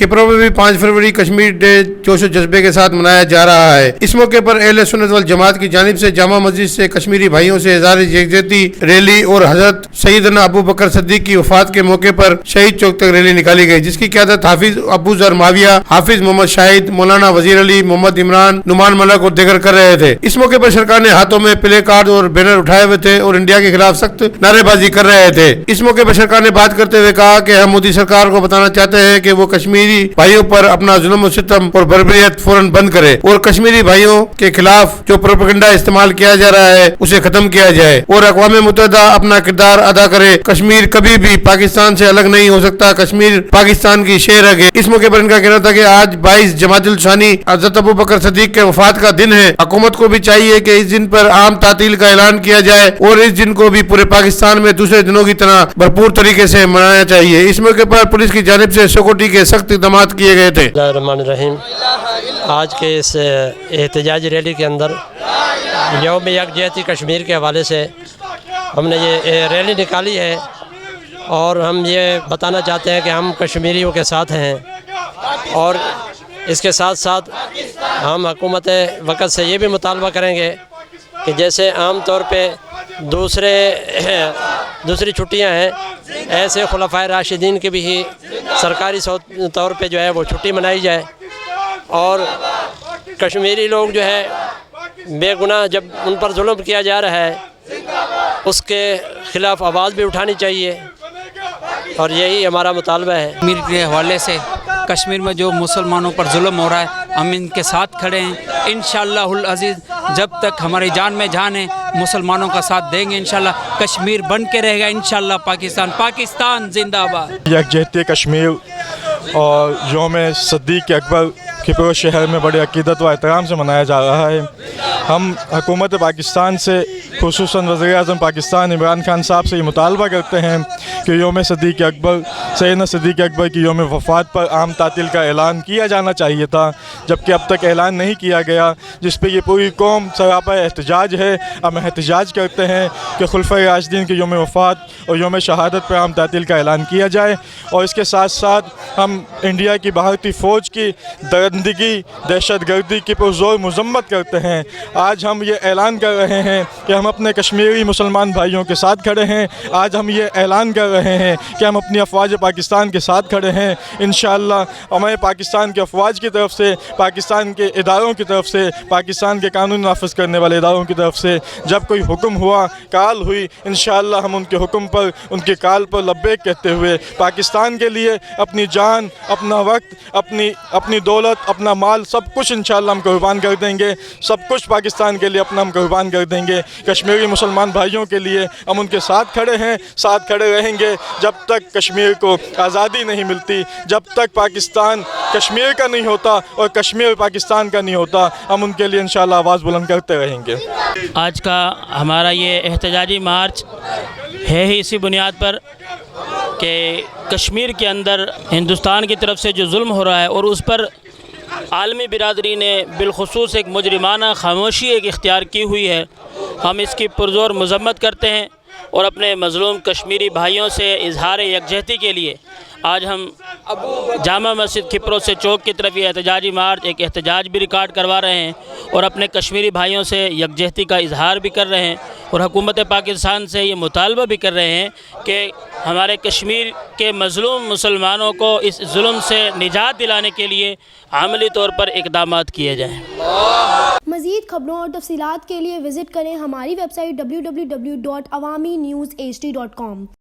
खिपरों में भी 5 फरवरी कश्मीर डे जोश जज्बे के साथ मनाया जा रहा है। इस मौके पर अहले सुन्नत वल जमात की जानिब से जामा मस्जिद से कश्मीरी भाइयों से इज़हार यकजहती रैली और हजरत सैयदना अबू बकर सिद्दीक की वफात के मौके पर शहीद चौक तक रैली निकाली गई, जिसकी क़यादत हाफिज अबू जर माविया, हाफिज मोहम्मद शाहिद, मौलाना वजीर अली, मोहम्मद इमरान, नुमान मलक और दीगर कर रहे थे। इस मौके पर सरकार ने हाथों में प्ले कार्ड और बैनर उठाए हुए थे और इंडिया के खिलाफ सख्त नारेबाजी कर रहे थे। इस मौके पर सरकार ने बात करते हुए कहा कि हम मोदी सरकार को बताना चाहते हैं कि वो कश्मीरी भाइयों पर अपना जुल्म और सितम और बर्बरियत फौरन बंद करे और कश्मीरी भाइयों के खिलाफ जो प्रोपेगेंडा इस्तेमाल किया जा रहा है उसे खत्म किया जाए और अक़वाम मुत्तहिदा अपना किरदार अदा करे। कश्मीर कभी भी पाकिस्तान से अलग नहीं हो सकता, कश्मीर पाकिस्तान की शेर है। इस मौके पर इनका कहना था कि आज 22 जमातुल सानी हज़रत अबू बकर सिद्दीक के वफात का दिन है। हुकूमत को भी चाहिए कि इस दिन पर आम तातील का ऐलान किया जाए और इस दिन को भी पूरे पाकिस्तान में दूसरे दिनों की तरह भरपूर तरीके से मनाया चाहिए। इस मौके पर पुलिस की जानिब से सिक्योरिटी के सख्त इक़दाम किए गए थे। रहीम, आज के इस एहतजाजी रैली के अंदर यौम यकजहती कश्मीर के हवाले से हमने ये रैली निकाली है और हम ये बताना चाहते हैं कि हम कश्मीरियों के साथ हैं और इसके साथ साथ हम हुकूमत वक़्त से ये भी मुतालबा करेंगे कि जैसे आम तौर पे दूसरी छुट्टियां हैं, ऐसे खुलफाए राशिदीन की भी सरकारी तौर पे जो है वो छुट्टी मनाई जाए और कश्मीरी लोग जो है बेगुनाह जब उन पर जुल्म किया जा रहा है उसके ख़िलाफ़ आवाज़ भी उठानी चाहिए और यही हमारा मुतालबा है। कश्मीर के हवाले से कश्मीर में जो मुसलमानों पर जुल्म हो रहा है हम इनके साथ खड़े हैं। इंशाअल्लाहुल अज़ीज़ जब तक हमारी जान में जान है मुसलमानों का साथ देंगे। इंशाअल्लाह कश्मीर बन के रहेगा। इंशाअल्लाह पाकिस्तान जिंदाबाद। यकजहती कश्मीर और यौम सिद्दीक़ अकबर खिपरो शहर में बड़े अक़ीदत व एहतराम से मनाया जा रहा है। हम हुकूमत पाकिस्तान से खुसूसन वज़ीर-ए-आज़म पाकिस्तान इमरान खान साहब से ये मुतालबा करते हैं कि यौम सिद्दीक़ अकबर सैयदना सिद्दीक़ अकबर की यौम वफ़ात पर आम तातील का ऐलान किया जाना चाहिए था, जबकि अब तक ऐलान नहीं किया गया, जिस पर ये पूरी कौम सरापा एहतजाज है। हम एहतजाज करते हैं कि खुलफाए राशिदीन की यौम वफ़ात और यौम शहादत पर आम तातील का ऐलान किया जाए और इसके साथ साथ हम इंडिया की भारतीय फ़ौज की दरिंदगी दहशतगर्दी की पुरज़ोर मज़म्मत करते हैं। आज हम ये ऐलान कर रहे हैं कि हम अपने कश्मीरी मुसलमान भाइयों के साथ खड़े हैं। आज हम ये ऐलान कर रहे हैं कि हम अपनी अफ़वाज पाकिस्तान के साथ खड़े हैं। इंशाअल्लाह हमें पाकिस्तान के अफ़वाज की तरफ से, पाकिस्तान के इदारों की तरफ से, पाकिस्तान के कानून नाफिज करने वाले इदारों की तरफ से जब कोई हुक्म हुआ, काल हुई, इंशाअल्लाह हम उनके हुक्म पर, उनके काल पर लब्बैक कहते हुए पाकिस्तान के लिए अपनी जान, अपना वक्त, अपनी दौलत, अपना माल सब कुछ इंशाअल्लाह हम कुर्बान कर देंगे। सब कुछ पाकिस्तान के लिए अपना हम कुर्बान कर देंगे। कश्मीरी मुसलमान भाइयों के लिए हम उनके साथ खड़े हैं, साथ खड़े रहेंगे जब तक कश्मीर को आज़ादी नहीं मिलती, जब तक पाकिस्तान कश्मीर का नहीं होता और कश्मीर पाकिस्तान का नहीं होता। हम उनके लिए इंशाअल्लाह आवाज़ बुलंद करते रहेंगे। आज का हमारा ये एहतजाजी मार्च है ही इसी बुनियाद पर कि कश्मीर के अंदर हिंदुस्तान की तरफ से जो जुल्म हो रहा है और उस पर आलमी बिरादरी ने बिलखुसूस एक मुजरिमाना खामोशी एक इख्तियार की हुई है। हम इसकी पुरज़ोर मज़म्मत करते हैं और अपने मज़लूम कश्मीरी भाइयों से इज़हार यकजहती के लिए आज हम जामा मस्जिद खिपरो से चौक की तरफ ये एहतजाजी मार्च एक एहतजाज भी रिकॉर्ड करवा रहे हैं और अपने कश्मीरी भाइयों से यकजहती का इजहार भी कर रहे हैं और हुकूमत पाकिस्तान से ये मुतालबा भी कर रहे हैं कि हमारे कश्मीर के मज़लूम मुसलमानों को इस जुल्म से निजात दिलाने के लिए अमली तौर पर इक़दामात किए जाएँ। मज़ीद खबरों और तफसीलात के लिए विज़िट करें हमारी वेबसाइट www.awamiNewsHD.com।